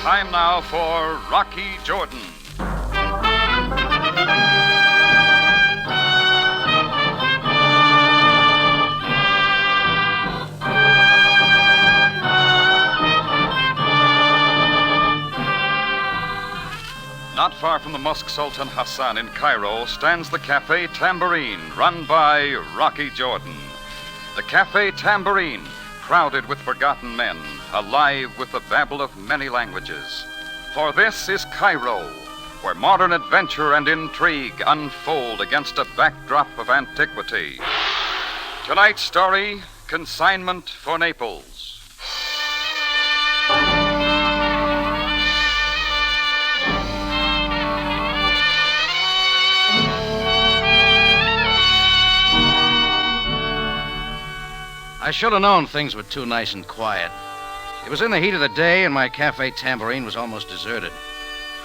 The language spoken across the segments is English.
Time now for Rocky Jordan. Not far from the Mosque Sultan Hassan in Cairo stands the Cafe Tambourine, run by Rocky Jordan. The Cafe Tambourine, crowded with forgotten men, alive with the babble of many languages. For this is Cairo, where modern adventure and intrigue unfold against a backdrop of antiquity. Tonight's story, Consignment for Naples. I should have known things were too nice and quiet. It was in the heat of the day, and my Cafe Tambourine was almost deserted.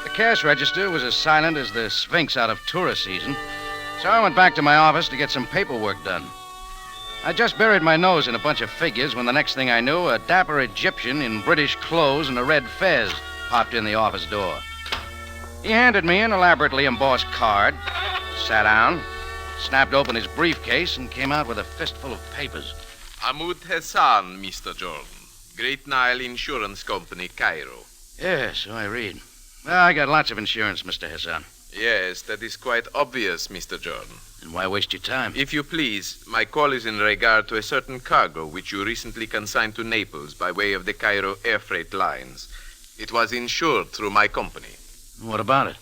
The cash register was as silent as the Sphinx out of tourist season, so I went back to my office to get some paperwork done. I just buried my nose in a bunch of figures when the next thing I knew, a dapper Egyptian in British clothes and a red fez popped in the office door. He handed me an elaborately embossed card, sat down, snapped open his briefcase, and came out with a fistful of papers. Ahmad Hassan, Mr. Jordan. Great Nile Insurance Company, Cairo. Yes, so I read. Well, I got lots of insurance, Mr. Hassan. Yes, that is quite obvious, Mr. Jordan. And why waste your time? If you please, my call is in regard to a certain cargo which you recently consigned to Naples by way of the Cairo air freight lines. It was insured through my company. What about it?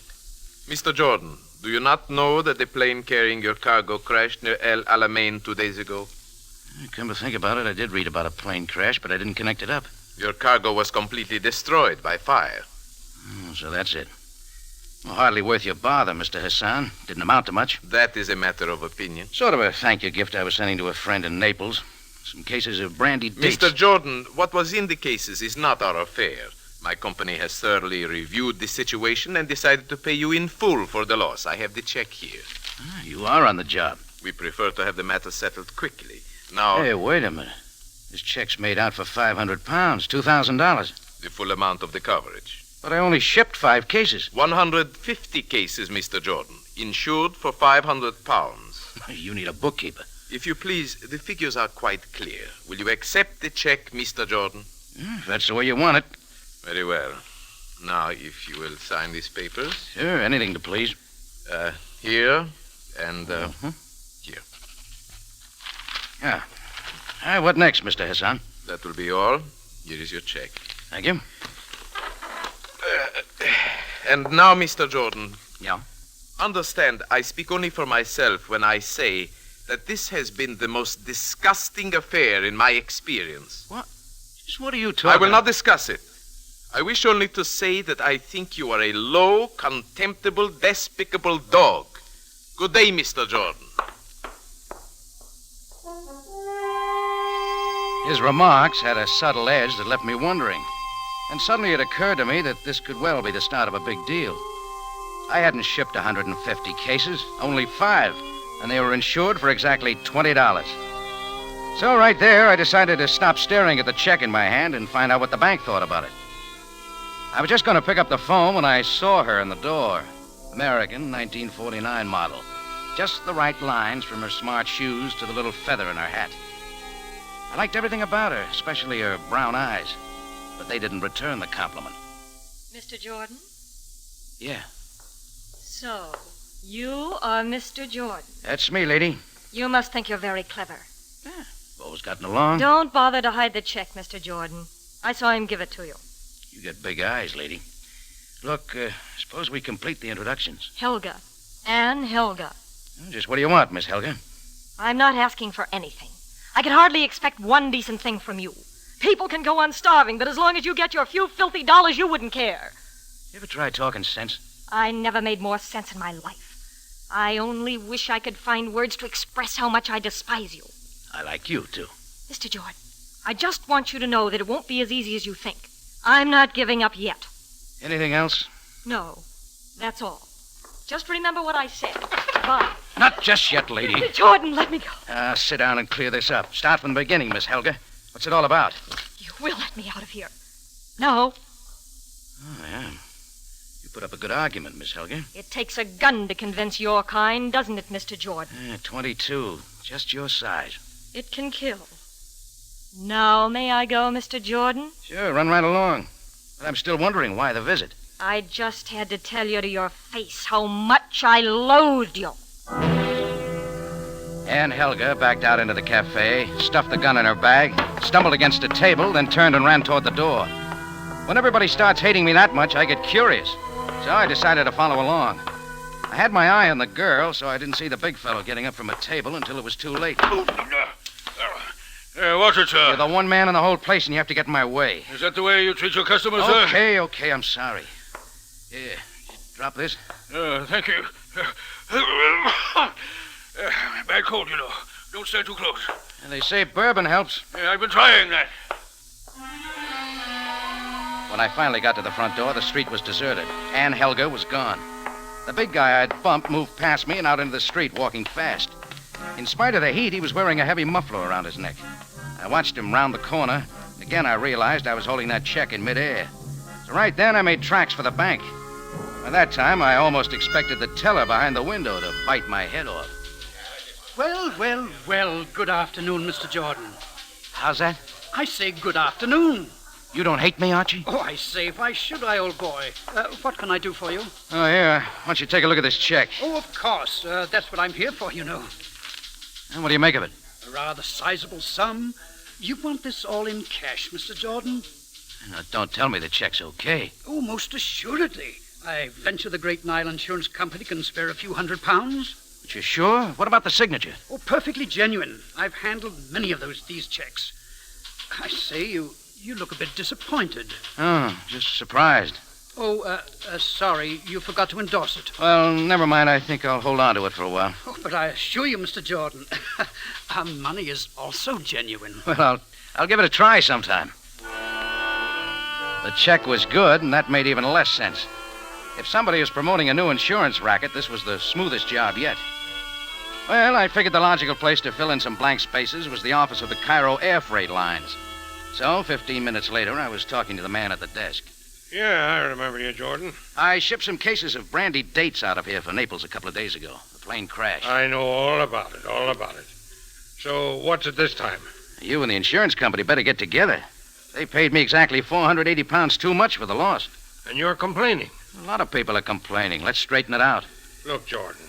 Mr. Jordan, do you not know that the plane carrying your cargo crashed near El Alamein 2 days ago? Come to think about it, I did read about a plane crash, but I didn't connect it up. Your cargo was completely destroyed by fire. Oh, so that's it. Well, hardly worth your bother, Mr. Hassan. Didn't amount to much. That is a matter of opinion. Sort of a thank you gift I was sending to a friend in Naples. Some cases of brandy dates. Mr. Jordan, what was in the cases is not our affair. My company has thoroughly reviewed the situation and decided to pay you in full for the loss. I have the check here. You are on the job. We prefer to have the matter settled quickly. Now... Hey, wait a minute. This check's made out for 500 pounds, $2,000. The full amount of the coverage. But I only shipped 5 cases. 150 cases, Mr. Jordan. Insured for 500 pounds. You need a bookkeeper. If you please, the figures are quite clear. Will you accept the check, Mr. Jordan? If that's the way you want it. Very well. Now, if you will sign these papers. Sure, anything to please. Here and here. Yeah. What next, Mr. Hassan? That will be all. Here is your check. Thank you. And now, Mr. Jordan. Yeah? Understand, I speak only for myself when I say that this has been the most disgusting affair in my experience. What? Just what are you talking I will not discuss it. I wish only to say that I think you are a low, contemptible, despicable dog. Good day, Mr. Jordan. His remarks had a subtle edge that left me wondering. And suddenly it occurred to me that this could well be the start of a big deal. I hadn't shipped 150 cases, only 5, and they were insured for exactly $20. So right there, I decided to stop staring at the check in my hand and find out what the bank thought about it. I was just going to pick up the phone when I saw her in the door. American, 1949 model. Just the right lines from her smart shoes to the little feather in her hat. I liked everything about her, especially her brown eyes. But they didn't return the compliment. Mr. Jordan? Yeah. So, you are Mr. Jordan. That's me, lady. You must think you're very clever. Yeah, always gotten along. Don't bother to hide the check, Mr. Jordan. I saw him give it to you. You got big eyes, lady. Look, suppose we complete the introductions. Helga. Anne Helga. Just what do you want, Miss Helga? I'm not asking for anything. I could hardly expect one decent thing from you. People can go on starving, but as long as you get your few filthy dollars, you wouldn't care. You ever try talking sense? I never made more sense in my life. I only wish I could find words to express how much I despise you. I like you, too. Mr. Jordan, I just want you to know that it won't be as easy as you think. I'm not giving up yet. Anything else? No, that's all. Just remember what I said. Bye. Not just yet, lady. Jordan, let me go. Sit down and clear this up. Start from the beginning, Miss Helga. What's it all about? You will let me out of here. No. Oh, yeah. You put up a good argument, Miss Helga. It takes a gun to convince your kind, doesn't it, Mr. Jordan? 22. Just your size. It can kill. Now, may I go, Mr. Jordan? Sure, run right along. But I'm still wondering why the visit. I just had to tell you to your face how much I loathed you. Ann Helga backed out into the cafe, stuffed the gun in her bag, stumbled against a table, then turned and ran toward the door. When everybody starts hating me that much, I get curious. So I decided to follow along. I had my eye on the girl, so I didn't see the big fellow getting up from a table until it was too late. What's it, sir? You're the one man in the whole place, and you have to get in my way. Is that the way you treat your customers, sir? Okay, I'm sorry. Here, drop this. Thank you. Bad cold, you know. Don't stay too close. And they say bourbon helps. Yeah, I've been trying that. When I finally got to the front door, the street was deserted. Ann Helga was gone. The big guy I'd bumped moved past me and out into the street, walking fast. In spite of the heat, he was wearing a heavy muffler around his neck. I watched him round the corner. Again, I realized I was holding that check in midair. So right then, I made tracks for the bank. By that time, I almost expected the teller behind the window to bite my head off. Well, good afternoon, Mr. Jordan. How's that? I say good afternoon. You don't hate me, Archie? Oh, I say, why should I, old boy? What can I do for you? Oh, here. Why don't you take a look at this check? Oh, of course. That's what I'm here for, you know. And what do you make of it? A rather sizable sum. You want this all in cash, Mr. Jordan? Now, don't tell me the check's okay. Oh, most assuredly. I venture the Great Nile Insurance Company can spare a few £100. But you're sure? What about the signature? Oh, perfectly genuine. I've handled many of these checks. I say, you look a bit disappointed. Oh, just surprised. Oh, sorry, you forgot to endorse it. Well, never mind. I think I'll hold on to it for a while. Oh, but I assure you, Mr. Jordan, our money is also genuine. Well, I'll give it a try sometime. The check was good, and that made even less sense. If somebody was promoting a new insurance racket, this was the smoothest job yet. Well, I figured the logical place to fill in some blank spaces was the office of the Cairo air freight lines. So, 15 minutes later, I was talking to the man at the desk. Yeah, I remember you, Jordan. I shipped some cases of brandy dates out of here for Naples a couple of days ago. The plane crashed. I know all about it. So, what's it this time? You and the insurance company better get together. They paid me exactly £480 too much for the loss. And you're complaining. A lot of people are complaining. Let's straighten it out. Look, Jordan,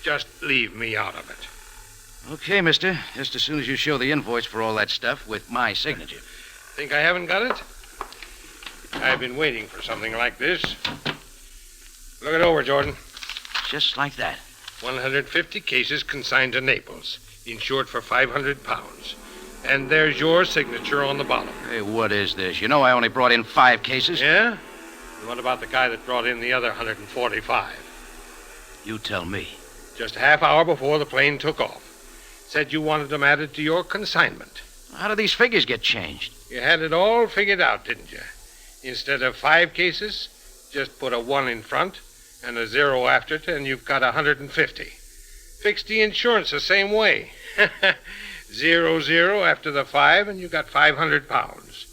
just leave me out of it. Okay, mister. Just as soon as you show the invoice for all that stuff with my signature. Think I haven't got it? I've been waiting for something like this. Look it over, Jordan. Just like that. 150 cases consigned to Naples, insured for £500. And there's your signature on the bottom. Hey, what is this? You know I only brought in 5 cases. Yeah? And what about the guy that brought in the other 145? You tell me. Just a half hour before the plane took off. Said you wanted them added to your consignment. How do these figures get changed? You had it all figured out, didn't you? Instead of 5 cases, just put a 1 in front and a 0 after it, and you've got 150. Fixed the insurance the same way. 0 after the 5, and you got £500.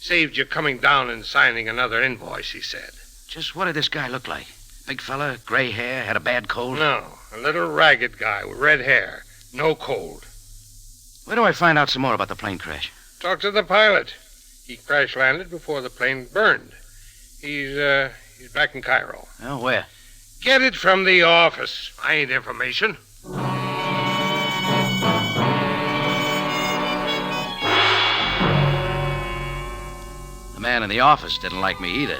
Saved you coming down and signing another invoice, he said. Just what did this guy look like? Big fella, gray hair, had a bad cold? No, a little ragged guy with red hair. No cold. Where do I find out some more about the plane crash? Talk to the pilot. He crash-landed before the plane burned. He's back in Cairo. Oh, where? Get it from the office. I ain't information. The man in the office didn't like me either.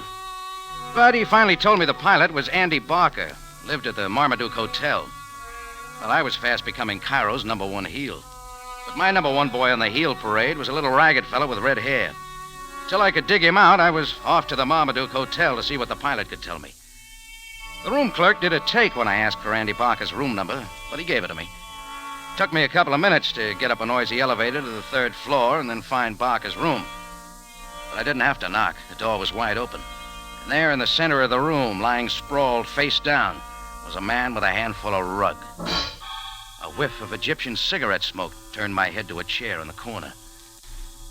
But he finally told me the pilot was Andy Barker, lived at the Marmaduke Hotel. Well, I was fast becoming Cairo's #1 heel. But my #1 boy on the heel parade was a little ragged fellow with red hair. Till I could dig him out, I was off to the Marmaduke Hotel to see what the pilot could tell me. The room clerk did a take when I asked for Andy Barker's room number, but he gave it to me. Took me a couple of minutes to get up a noisy elevator to the 3rd floor and then find Barker's room. But I didn't have to knock. The door was wide open. And there in the center of the room, lying sprawled face down, was a man with a handful of rug. A whiff of Egyptian cigarette smoke turned my head to a chair in the corner.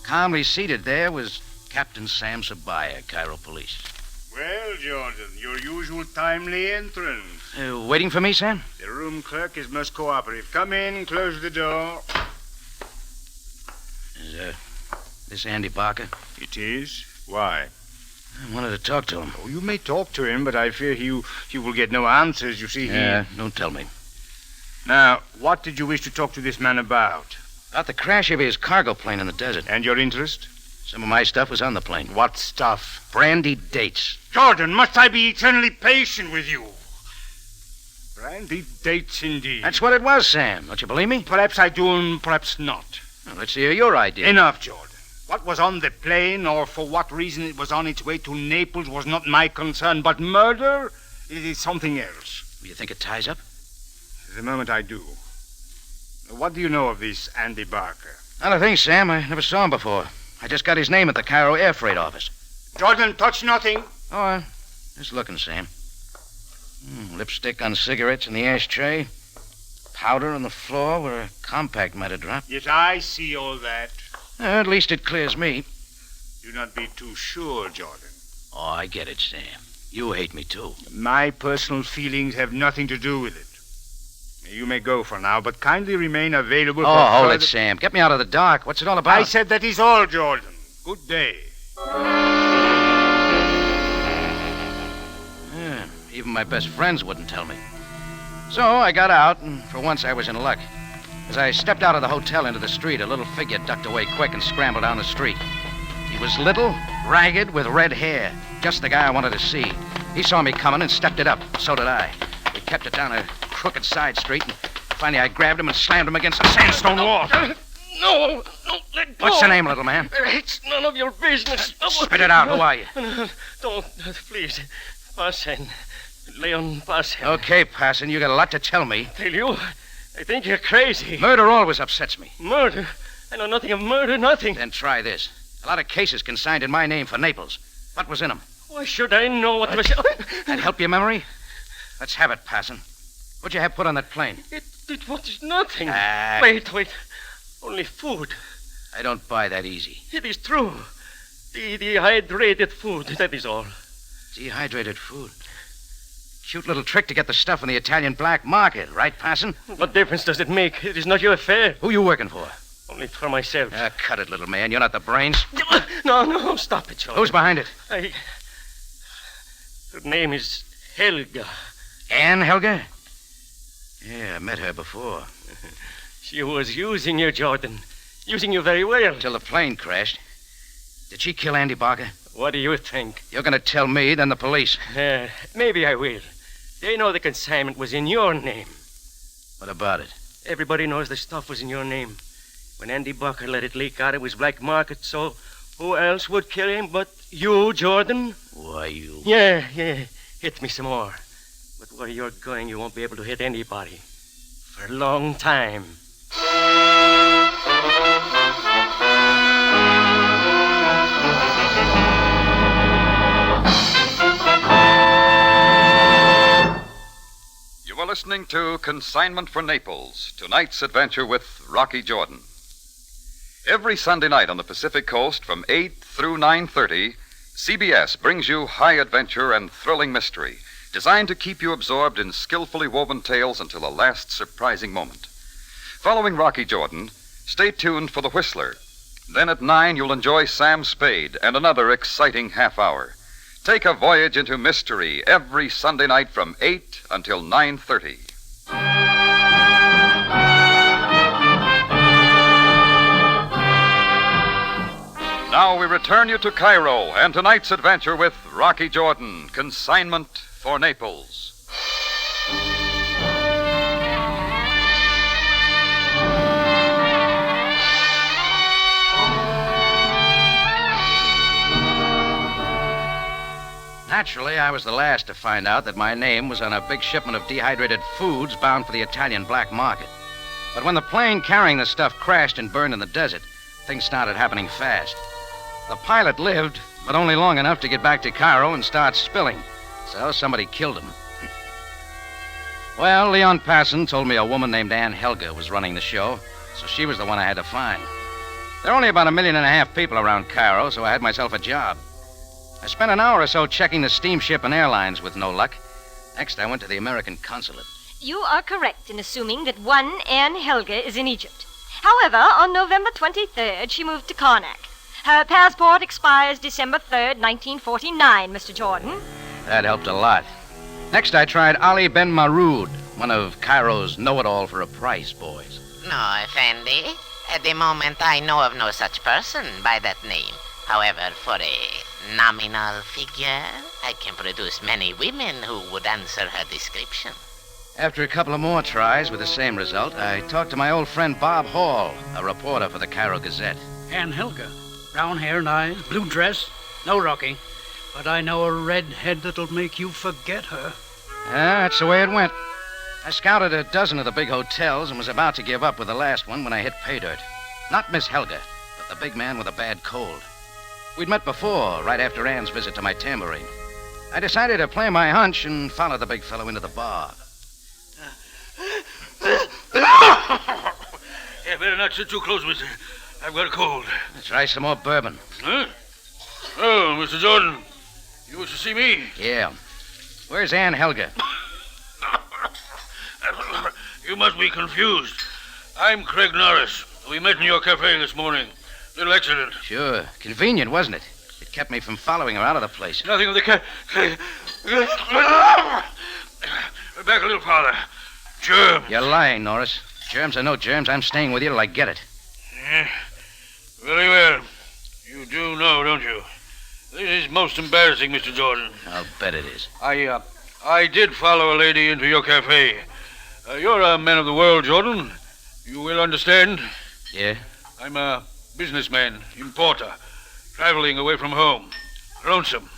Calmly seated there was Captain Sam Sabaaya, Cairo Police. Well, Jordan, your usual timely entrance. Waiting for me, Sam? The room clerk is most cooperative. Come in, close the door. Is, this Andy Barker? It is? Why? I wanted to talk to him. Oh, you may talk to him, but I fear you will get no answers. You see, Yeah, don't tell me. Now, what did you wish to talk to this man about? About the crash of his cargo plane in the desert. And your interest? Some of my stuff was on the plane. What stuff? Brandy dates. Jordan, must I be eternally patient with you? Brandy dates indeed. That's what it was, Sam. Don't you believe me? Perhaps I do and perhaps not. Well, let's hear your idea. Enough, Jordan. What was on the plane or for what reason it was on its way to Naples was not my concern, but murder, it is something else. You think it ties up? The moment I do. What do you know of this Andy Barker? Not a thing, Sam. I never saw him before. I just got his name at the Cairo air freight office. Jordan, touch nothing. Oh, just looking, Sam. Lipstick on cigarettes in the ashtray. Powder on the floor where a compact might have dropped. Yes, I see all that. At least it clears me. Do not be too sure, Jordan. Oh, I get it, Sam. You hate me, too. My personal feelings have nothing to do with it. You may go for now, but kindly remain available for Oh, hold further... it, Sam. Get me out of the dark. What's it all about? I said that is all, Jordan. Good day. Yeah, even my best friends wouldn't tell me. So I got out, and for once I was in luck. As I stepped out of the hotel into the street, a little figure ducked away quick and scrambled down the street. He was little, ragged, with red hair. Just the guy I wanted to see. He saw me coming and stepped it up. So did I. We kept it down a crooked side street, and finally I grabbed him and slammed him against a sandstone wall. No, let go. What's your name, little man? It's none of your business. Spit it out. Who are you? Don't, please. Passen. Leon Passen. Okay, Passon, you got a lot to tell me. Tell you, I think you're crazy. Murder always upsets me. Murder? I know nothing of murder, nothing. Then try this. A lot of cases consigned in my name for Naples. What was in them? Why should I know what was... That help your memory? Let's have it, Passon. What'd you have put on that plane? It was nothing. Ah. Wait. Only food. I don't buy that easy. It is true. The dehydrated food, that is all. Dehydrated food. Cute little trick to get the stuff in the Italian black market, right, Passon? What difference does it make? It is not your affair. Who you working for? Only for myself. Cut it, little man. You're not the brains. No, stop it, John. Who's behind it? Her name is Helga. Anne Helga? Yeah, I met her before. She was using you, Jordan. Using you very well. Till the plane crashed. Did she kill Andy Barker? What do you think? You're going to tell me, then the police. Maybe I will. They know the consignment was in your name. What about it? Everybody knows the stuff was in your name. When Andy Barker let it leak out, it was black market, so who else would kill him but you, Jordan? Why, you... Yeah. Hit me some more. But where you're going, you won't be able to hit anybody. For a long time. You are listening to Consignment for Naples, tonight's adventure with Rocky Jordan. Every Sunday night on the Pacific Coast from 8 through 9:30, CBS brings you high adventure and thrilling mystery, designed to keep you absorbed in skillfully woven tales until the last surprising moment. Following Rocky Jordan, stay tuned for The Whistler. Then at 9, you'll enjoy Sam Spade and another exciting half hour. Take a voyage into mystery every Sunday night from 8 until 9:30. Now we return you to Cairo and tonight's adventure with Rocky Jordan, Consignment for Naples. Naturally, I was the last to find out that my name was on a big shipment of dehydrated foods bound for the Italian black market. But when the plane carrying the stuff crashed and burned in the desert, things started happening fast. The pilot lived, but only long enough to get back to Cairo and start spilling. So somebody killed him. Well, Leon Passon told me a woman named Anne Helga was running the show, so she was the one I had to find. There are only about 1.5 million people around Cairo, so I had myself a job. I spent an hour or so checking the steamship and airlines with no luck. Next, I went to the American consulate. You are correct in assuming that one Anne Helga is in Egypt. However, on November 23rd, she moved to Karnak. Her passport expires December 3rd, 1949, Mr. Jordan. That helped a lot. Next, I tried Ali Ben Maroud, one of Cairo's know-it-all for a price boys. No, Effendi. At the moment, I know of no such person by that name. However, for a nominal figure, I can produce many women who would answer her description. After a couple of more tries with the same result, I talked to my old friend Bob Hall, a reporter for the Cairo Gazette. Anne Helga. Brown hair and eyes, blue dress. No, Rocky. But I know a redhead that'll make you forget her. Yeah, that's the way it went. I scouted a dozen of the big hotels and was about to give up with the last one when I hit pay dirt. Not Miss Helga, but the big man with a bad cold. We'd met before, right after Anne's visit to my tambourine. I decided to play my hunch and follow the big fellow into the bar. Yeah, better not sit too close, mister. I've got a cold. Let's try some more bourbon. Huh? Oh, Mr. Jordan. You wish to see me? Yeah. Where's Anne Helga? You must be confused. I'm Craig Norris. We met in your cafe this morning. Little accident. Sure. Convenient, wasn't it? It kept me from following her out of the place. Nothing of the Back a little farther. Germs. You're lying, Norris. Germs or no germs, I'm staying with you till I get it. Yeah. Very well. You do know, don't you? This is most embarrassing, Mr. Jordan. I'll bet it is. I did follow a lady into your cafe. You're a man of the world, Jordan. You will understand. Yeah? I'm a businessman, importer, traveling away from home. Lonesome.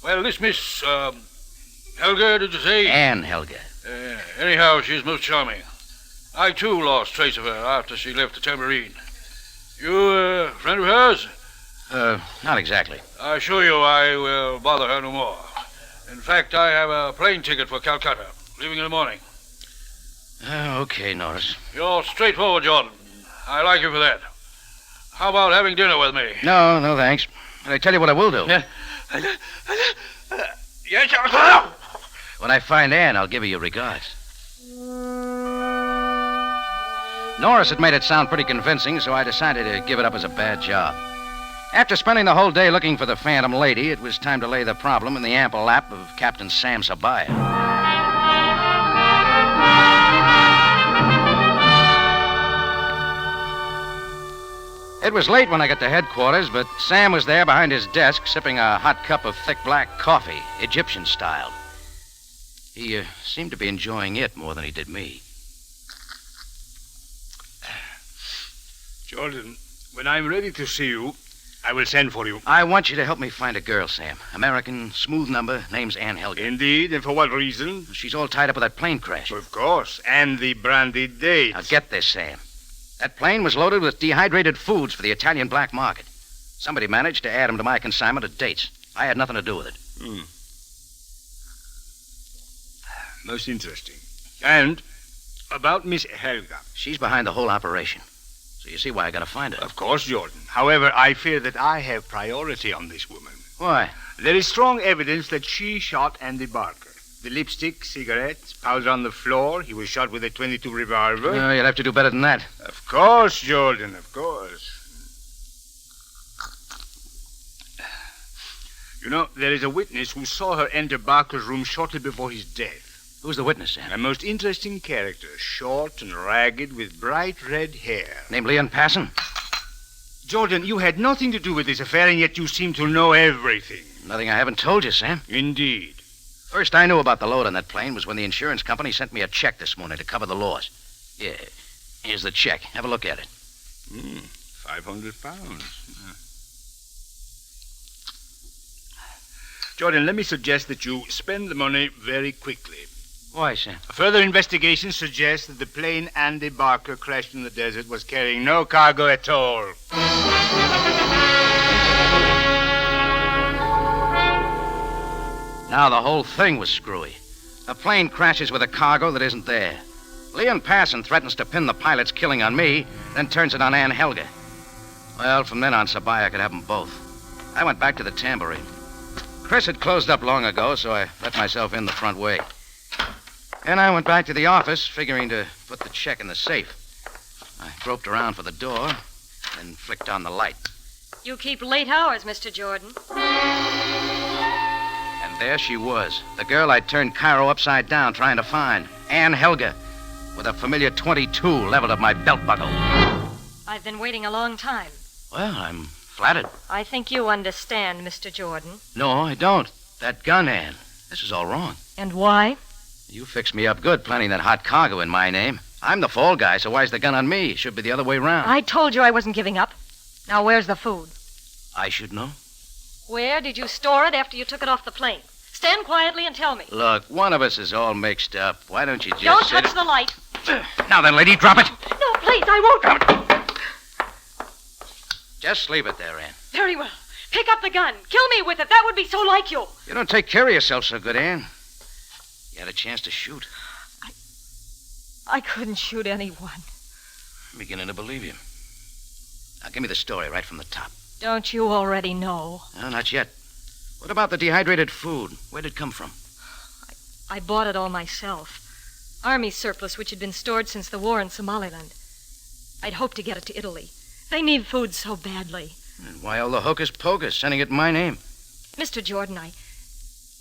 Well, this Miss, Helga, did you say? Anne Helga. Anyhow, she's most charming. I, too, lost trace of her after she left the tambourine. You a friend of hers? Not exactly. I assure you I will bother her no more. In fact, I have a plane ticket for Calcutta, leaving in the morning. Okay, Norris. You're straightforward, Jordan. I like you for that. How about having dinner with me? No, thanks. But I tell you what I will do. Yes, When I find Anne, I'll give her your regards. Norris had made it sound pretty convincing, so I decided to give it up as a bad job. After spending the whole day looking for the phantom lady, it was time to lay the problem in the ample lap of Captain Sam Sabaaya. It was late when I got to headquarters, but Sam was there behind his desk, sipping a hot cup of thick black coffee, Egyptian style. He seemed to be enjoying it more than he did me. Jordan, when I'm ready to see you, I will send for you. I want you to help me find a girl, Sam. American, smooth number, name's Anne Helga. Indeed, and for what reason? She's all tied up with that plane crash. Of course, and the branded dates. Now get this, Sam. That plane was loaded with dehydrated foods for the Italian black market. Somebody managed to add them to my consignment of dates. I had nothing to do with it. Most interesting. And about Miss Helga. She's behind the whole operation. So you see why I gotta find her. Of course, Jordan. However, I fear that I have priority on this woman. Why? There is strong evidence that she shot Andy Barker. The lipstick, cigarettes, powder on the floor. He was shot with a .22 revolver. No, you'll have to do better than that. Of course, Jordan, of course. You know, there is a witness who saw her enter Barker's room shortly before his death. Who's the witness, Sam? A most interesting character, short and ragged with bright red hair. Named Leon Passon? Jordan, you had nothing to do with this affair, and yet you seem to know everything. Nothing I haven't told you, Sam. Indeed. First I knew about the load on that plane was when the insurance company sent me a check this morning to cover the loss. Yeah, here's the check. Have a look at it. 500 pounds. Jordan, let me suggest that you spend the money very quickly. Why, Sam? A further investigation suggests that the plane Andy Barker crashed in the desert was carrying no cargo at all. Now the whole thing was screwy. A plane crashes with a cargo that isn't there. Leon Passon threatens to pin the pilot's killing on me, then turns it on Anne Helga. Well, from then on, Sabaaya could have them both. I went back to the Tambourine. Chris had closed up long ago, so I let myself in the front way. And I went back to the office, figuring to put the check in the safe. I groped around for the door, then flicked on the light. You keep late hours, Mr. Jordan. And there she was, the girl I'd turned Cairo upside down trying to find, Ann Helga, with a familiar .22 leveled at my belt buckle. I've been waiting a long time. Well, I'm flattered. I think you understand, Mr. Jordan. No, I don't. That gun, Ann. This is all wrong. And why? You fixed me up good planting that hot cargo in my name. I'm the fall guy, so why's the gun on me? Should be the other way round. I told you I wasn't giving up. Now, where's the food? I should know. Where did you store it after you took it off the plane? Stand quietly and tell me. Look, one of us is all mixed up. Why don't you just Don't sit touch the light. Now then, lady, drop it. No, please, I won't. Just leave it there, Ann. Very well. Pick up the gun. Kill me with it. That would be so like you. You don't take care of yourself so good, Ann. You had a chance to shoot. I couldn't shoot anyone. I'm beginning to believe you. Now, give me the story right from the top. Don't you already know? No, not yet. What about the dehydrated food? Where'd it come from? I bought it all myself. Army surplus which had been stored since the war in Somaliland. I'd hoped to get it to Italy. They need food so badly. And why all the hocus pocus, sending it in my name? Mr. Jordan,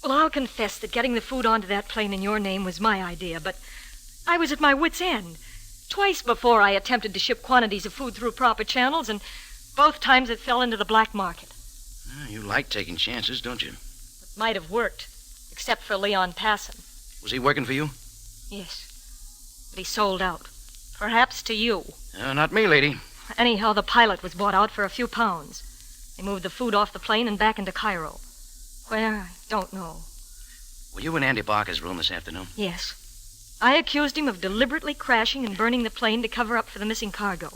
I'll confess that getting the food onto that plane in your name was my idea, but I was at my wit's end. Twice before I attempted to ship quantities of food through proper channels, and both times it fell into the black market. You like taking chances, don't you? It might have worked, except for Leon Passon. Was he working for you? Yes, but he sold out. Perhaps to you. Not me, lady. Anyhow, the pilot was bought out for a few pounds. They moved the food off the plane and back into Cairo. Where, I don't know. Were you in Andy Barker's room this afternoon? Yes. I accused him of deliberately crashing and burning the plane to cover up for the missing cargo.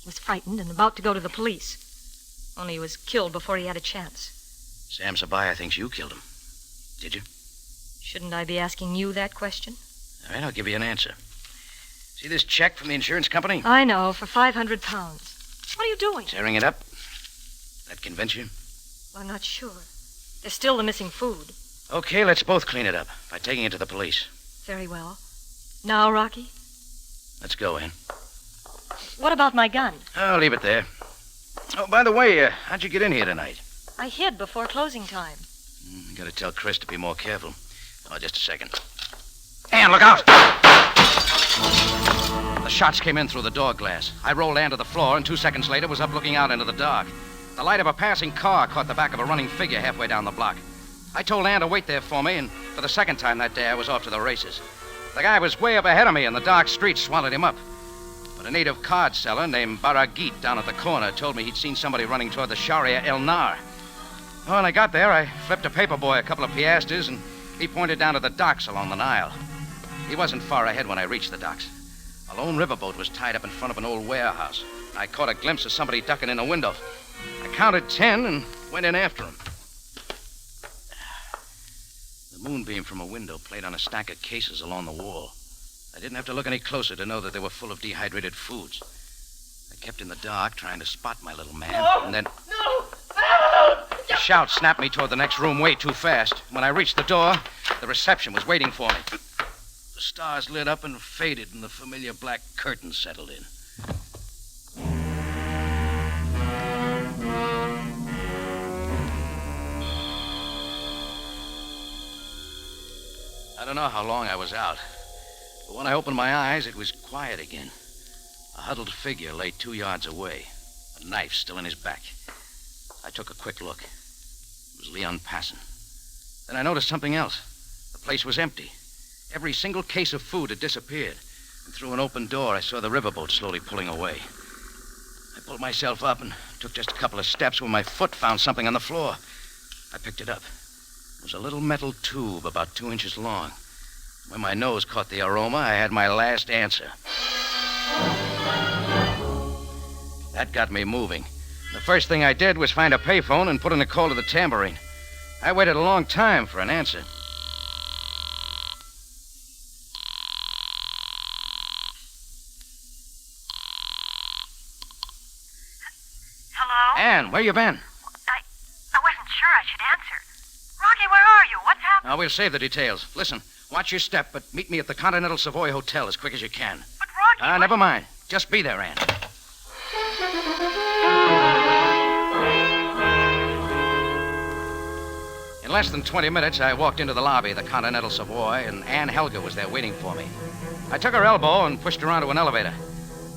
He was frightened and about to go to the police. Only he was killed before he had a chance. Sam Sabaaya thinks you killed him. Did you? Shouldn't I be asking you that question? All right, I'll give you an answer. See this check from the insurance company? I know, for £500. What are you doing? Tearing it up. That convince you? Well, I'm not sure. There's still the missing food. Okay, let's both clean it up by taking it to the police. Very well. Now, Rocky? Let's go, Ann. What about my gun? I'll leave it there. Oh, by the way, how'd you get in here tonight? I hid before closing time. You gotta tell Chris to be more careful. Oh, just a second. Ann, look out! The shots came in through the door glass. I rolled Ann to the floor, and 2 seconds later was up looking out into the dark. The light of a passing car caught the back of a running figure halfway down the block. I told Ann to wait there for me, and for the second time that day, I was off to the races. The guy was way up ahead of me, and the dark street swallowed him up. But a native card seller named Baragit down at the corner told me he'd seen somebody running toward the Sharia El Nar. When I got there, I flipped a paper boy a couple of piastres, and he pointed down to the docks along the Nile. He wasn't far ahead when I reached the docks. A lone riverboat was tied up in front of an old warehouse. I caught a glimpse of somebody ducking in a window. I counted 10 and went in after him. The moonbeam from a window played on a stack of cases along the wall. I didn't have to look any closer to know that they were full of dehydrated foods. I kept in the dark, trying to spot my little man, and then... No! A shout snapped me toward the next room way too fast. When I reached the door, the reception was waiting for me. The stars lit up and faded, and the familiar black curtain settled in. I don't know how long I was out, but when I opened my eyes, it was quiet again. A huddled figure lay 2 yards away, a knife still in his back. I took a quick look. It was Leon Passon. Then I noticed something else. The place was empty. Every single case of food had disappeared, and through an open door, I saw the riverboat slowly pulling away. I pulled myself up and took just a couple of steps when my foot found something on the floor. I picked it up. It was a little metal tube about 2 inches long. When my nose caught the aroma, I had my last answer. That got me moving. The first thing I did was find a payphone and put in a call to the Tambourine. I waited a long time for an answer. Hello? Ann, where you been? I wasn't sure I should answer. Rocky, where are you? What's happening? Now, we'll save the details. Listen, watch your step, but meet me at the Continental Savoy Hotel as quick as you can. But Rocky... Never mind. Just be there, Ann. In less than 20 minutes, I walked into the lobby of the Continental Savoy, and Ann Helga was there waiting for me. I took her elbow and pushed her onto an elevator.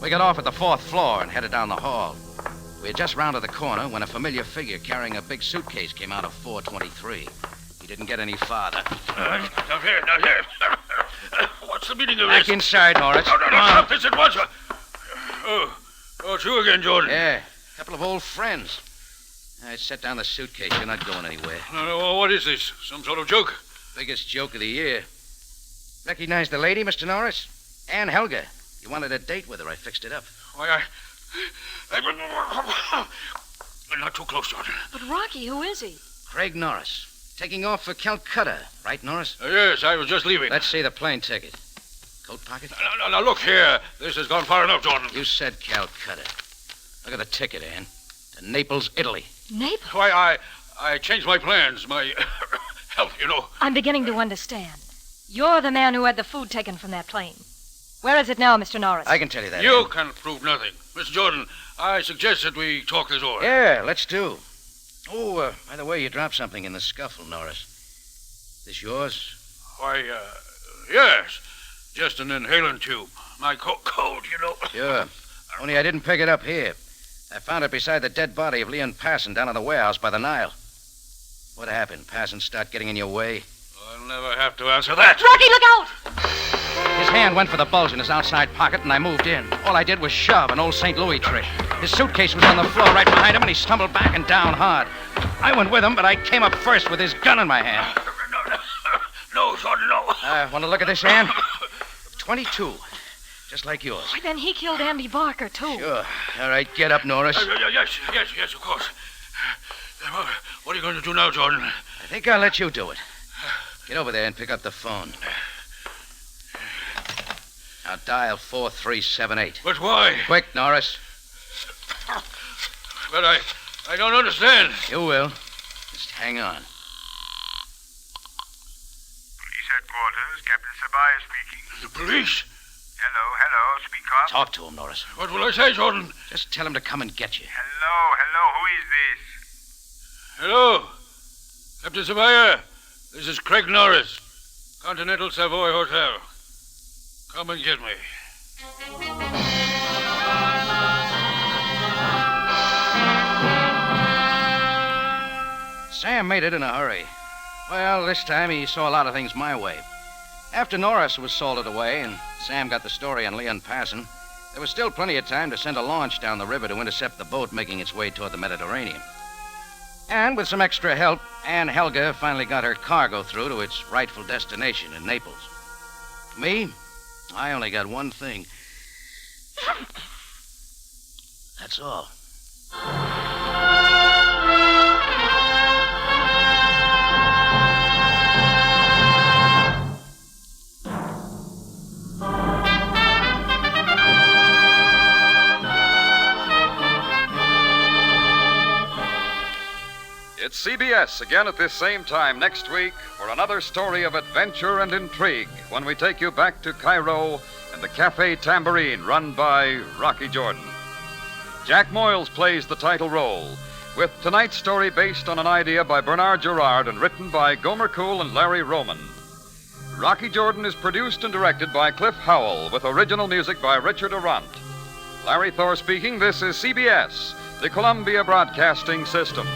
We got off at the 4th floor and headed down the hall. We had just rounded the corner when a familiar figure carrying a big suitcase came out of 423. He didn't get any farther. Now here. What's the meaning of this? Back inside, Norris. No, stop this at once. Oh, it's you again, Jordan. Yeah, a couple of old friends. I set down the suitcase. You're not going anywhere. No, what is this? Some sort of joke? Biggest joke of the year. Recognize the lady, Mr. Norris? Ann Helga. You wanted a date with her. I fixed it up. Why, not too close, Jordan. But Rocky, who is he? Craig Norris. Taking off for Calcutta. Right, Norris? Yes, I was just leaving. Let's see the plane ticket. Coat pocket? Now, look here. This has gone far enough, Jordan. You said Calcutta. Look at the ticket, Ann. To Naples, Italy. Naples? Why, I changed my plans. My health, you know. I'm beginning to understand. You're the man who had the food taken from that plane. Where is it now, Mr. Norris? I can tell you that. You Ann. can prove nothing. Mr. Jordan, I suggest that we talk this over. Yeah, let's do. Oh, by the way, you dropped something in the scuffle, Norris. This yours? Why, yes. Just an inhalant tube. My cold, you know. Sure. Only I didn't pick it up here. I found it beside the dead body of Leon Passon down in the warehouse by the Nile. What happened? Passon start getting in your way? I'll never have to answer that. Rocky, look out! His hand went for the bulge in his outside pocket, and I moved in. All I did was shove, an old St. Louis trick. His suitcase was on the floor right behind him, and he stumbled back and down hard. I went with him, but I came up first with his gun in my hand. No, Jordan, no. Want to look at this, Ann? 22. Just like yours. Why, then he killed Andy Barker, too. Sure. All right, get up, Norris. Yes, of course. What are you going to do now, Jordan? I think I'll let you do it. Get over there and pick up the phone. Now dial 4378. But why? Quick, Norris. But I don't understand. You will. Just hang on. Police headquarters, Captain Sabaaya speaking. The police? Hello, speak up. Talk to him, Norris. What will I say, Jordan? Just tell him to come and get you. Hello, who is this? Hello? Captain Sabaaya, this is Craig Norris, Continental Savoy Hotel. Come and get me. Sam made it in a hurry. Well, this time he saw a lot of things my way. After Norris was salted away and Sam got the story on Leon Passon, there was still plenty of time to send a launch down the river to intercept the boat making its way toward the Mediterranean. And with some extra help, Ann Helga finally got her cargo through to its rightful destination in Naples. Me, I only got one thing. That's all. It's CBS again at this same time next week for another story of adventure and intrigue when we take you back to Cairo and the Cafe Tambourine run by Rocky Jordan. Jack Moyles plays the title role, with tonight's story based on an idea by Bernard Gerard and written by Gomer Cool and Larry Roman. Rocky Jordan is produced and directed by Cliff Howell with original music by Richard Arant. Larry Thor speaking. This is CBS, the Columbia Broadcasting System.